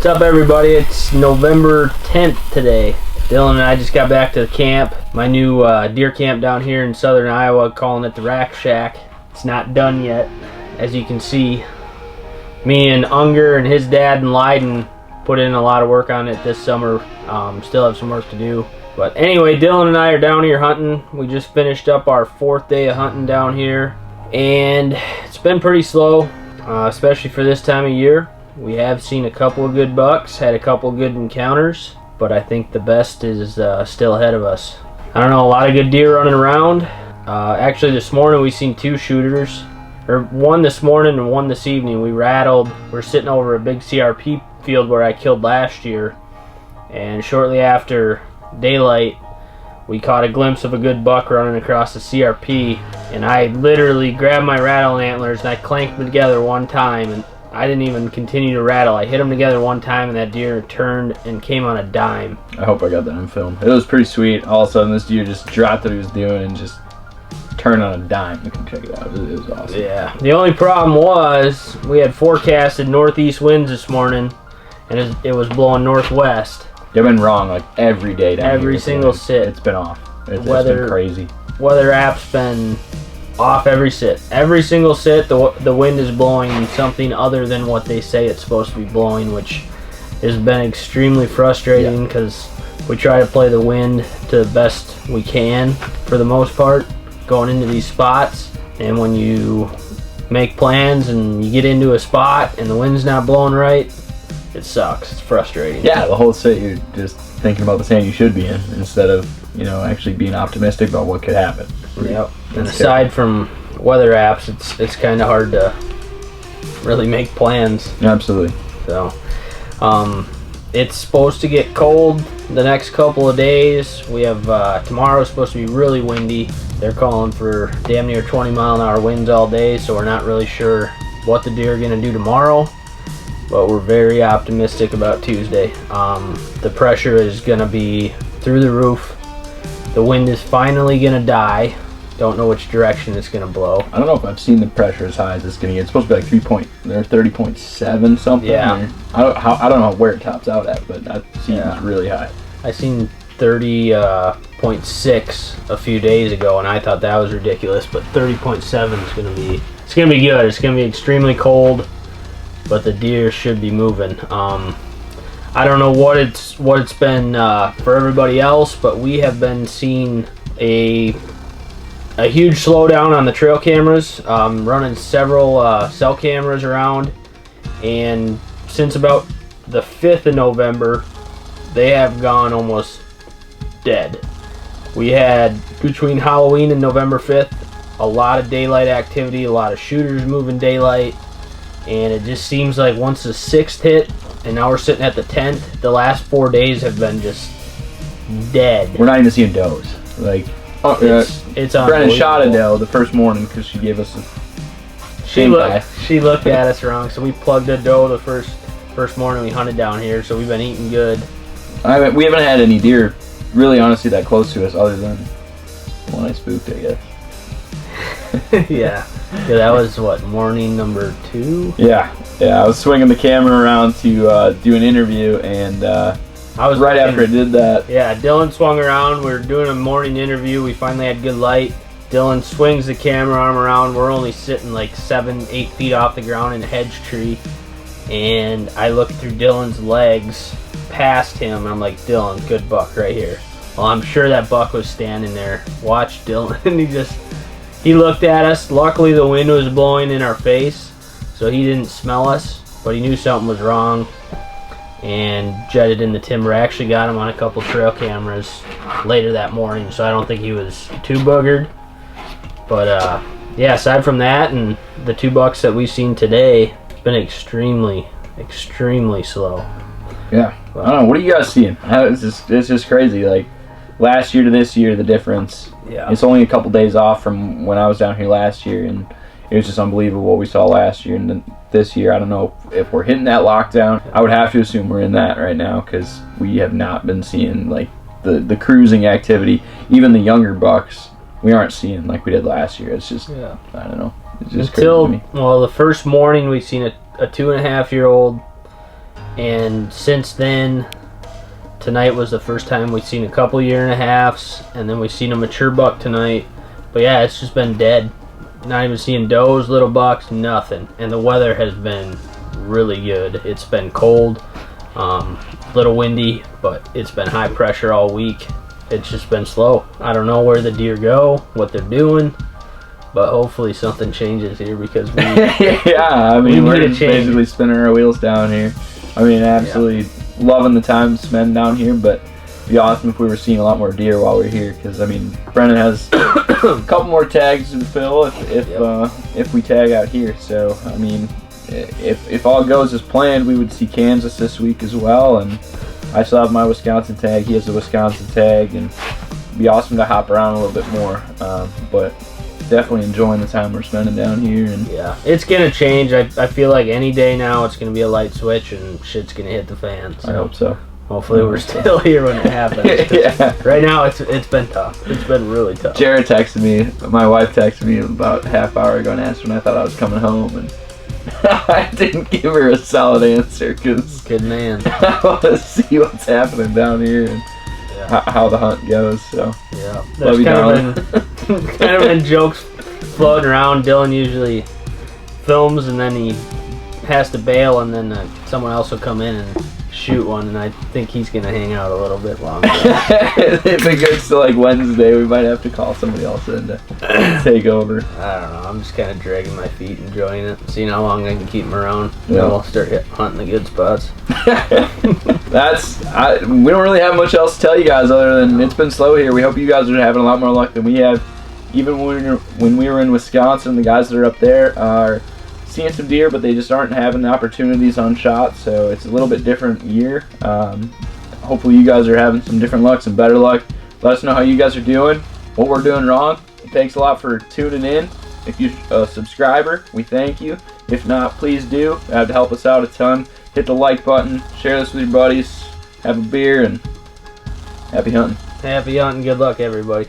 What's up, everybody? It's November 10th today. Dylan and I just got back to the camp, my new deer camp down here in southern Iowa, calling it the Rack Shack. It's not done yet, as you can see. Me and Unger and his dad and Leiden put in a lot of work on it this summer. Still have some work to do. But anyway, Dylan and I are down here hunting. We just finished up our 4th day of hunting down here, and it's been pretty slow, especially for this time of year. We have seen a couple of good bucks, had a couple of good encounters, but I think the best is still ahead of us. I don't know, a lot of good deer running around. Actually, this morning we seen 2 shooters, or one this morning and one this evening. We rattled. We're sitting over a big CRP field where I killed last year, and shortly after daylight we caught a glimpse of a good buck running across the CRP, and I literally grabbed my rattling antlers and I clanked them together one time, and I didn't even continue to rattle. I hit them together one time and that deer turned and came on a dime. I hope I got that on film. It was pretty sweet. All of a sudden this deer just dropped what he was doing and just turned on a dime. You can check it out. It was awesome. Yeah. The only problem was we had forecasted northeast winds this morning, and it was blowing northwest. You've been wrong like every day down every here. single sit. It's been off. It's been crazy. Weather app's been off every sit. Every single sit, the wind is blowing something other than what they say it's supposed to be blowing, which has been extremely frustrating because we try to play the wind to the best we can for the most part going into these spots. And when you make plans and you get into a spot and the wind's not blowing right, it sucks. It's frustrating. Yeah, the whole sit you're just thinking about the sand you should be in instead of, you know, actually being optimistic about what could happen. Yep. And aside from weather apps, it's kind of hard to really make plans. Absolutely. So, it's supposed to get cold the next couple of days. We have tomorrow's supposed to be really windy. They're calling for damn near 20-mile-an-hour winds all day, so we're not really sure what the deer are going to do tomorrow, but we're very optimistic about Tuesday. The pressure is going to be through the roof. The wind is finally going to die. Don't know which direction it's going to blow. I don't know if I've seen the pressure as high as it's going to get. It's supposed to be like 30.7 something. Yeah. I don't know where it tops out at, but that seems really high. I seen 30.6 a few days ago, and I thought that was ridiculous. But 30.7 is going to be. It's going to be good. It's going to be extremely cold, but the deer should be moving. I don't know what it's been for everybody else, but we have been seeing a huge slowdown on the trail cameras, running several cell cameras around, and since about the 5th of November, they have gone almost dead. We had, between Halloween and November 5th, a lot of daylight activity, a lot of shooters moving daylight, and it just seems like once the 6th hit, and now we're sitting at the 10th, the last 4 days have been just dead. We're not even seeing does. Like, it's Brennan shot a doe the first morning because she gave us a she looked at us wrong, so we plugged a doe the first morning we hunted down here, so we've been eating good. We haven't had any deer really honestly that close to us other than the one I spooked, I guess. Yeah, that was what, morning number 2? Yeah, I was swinging the camera around to do an interview, and I was right after I did that. Yeah, Dylan swung around. We were doing a morning interview. We finally had good light. Dylan swings the camera arm around. We're only sitting like 7-8 feet off the ground in a hedge tree, and I looked through Dylan's legs past him, and I'm like, Dylan, good buck right here. Well, I'm sure that buck was standing there. Watch Dylan, and he looked at us. Luckily, the wind was blowing in our face, so he didn't smell us, but he knew something was wrong and jetted in the timber. I actually got him on a couple trail cameras later that morning, so I don't think he was too boogered. But yeah, aside from that and the 2 bucks that we've seen today, it's been extremely slow. Yeah, I don't know. What are you guys seeing? It's just crazy. Like, last year to this year, the difference. Yeah. It's only a couple days off from when I was down here last year, and it was just unbelievable what we saw last year. And then this year, I don't know if we're hitting that lockdown. I would have to assume we're in that right now because we have not been seeing like the cruising activity. Even the younger bucks, we aren't seeing like we did last year. It's just, I don't know. It's just crazy to me. Well, the first morning we seen a 2.5-year-old And since then, tonight was the first time we've seen a couple 1.5 years, and then we've seen a mature buck tonight. But yeah, it's just been dead. Not even seeing does, little bucks, nothing. And the weather has been really good. It's been cold, little windy, but it's been high pressure all week. It's just been slow. I don't know where the deer go, what they're doing, but hopefully something changes here, because we yeah, I mean, we're just basically spinning our wheels down here. I mean, absolutely loving the time spent down here, but it'd be awesome if we were seeing a lot more deer while we're here, because I mean, Brennan has a couple more tags to fill if we tag out here. So I mean, if all goes as planned, we would see Kansas this week as well, and I still have my Wisconsin tag. He has a Wisconsin tag, and it'd be awesome to hop around a little bit more. But definitely enjoying the time we're spending down here. And yeah, it's gonna change. I feel like any day now it's gonna be a light switch and shit's gonna hit the fan. So I hope so. hopefully we're still here when it happens. Yeah. Right now it's been tough. It's been really tough. Jared texted me. My wife texted me about a half hour ago and asked when I thought I was coming home, and I didn't give her a solid answer because Good man. I want to see what's happening down here and how the hunt goes. So yeah, love there's you, kind darling. of been jokes floating around. Dylan usually films and then he has to bail, and then someone else will come in and shoot one, and I think he's gonna hang out a little bit longer. If it gets to like Wednesday, we might have to call somebody else in to take over. I don't know. I'm just kind of dragging my feet, enjoying it, seeing how long I can keep them around. Yeah. Then we'll start hunting the good spots. We don't really have much else to tell you guys other than it's been slow here. We hope you guys are having a lot more luck than we have. Even when we were in Wisconsin, the guys that are up there are seeing some deer, but they just aren't having the opportunities on shots, so it's a little bit different year. Hopefully you guys are having some different luck, some better luck. Let us know how you guys are doing, what we're doing wrong. It takes a lot for tuning in. If you're a subscriber, we thank you. If not, please do. That would help us out a ton. Hit the like button, share this with your buddies, have a beer, and happy hunting. Happy hunting. Good luck, everybody.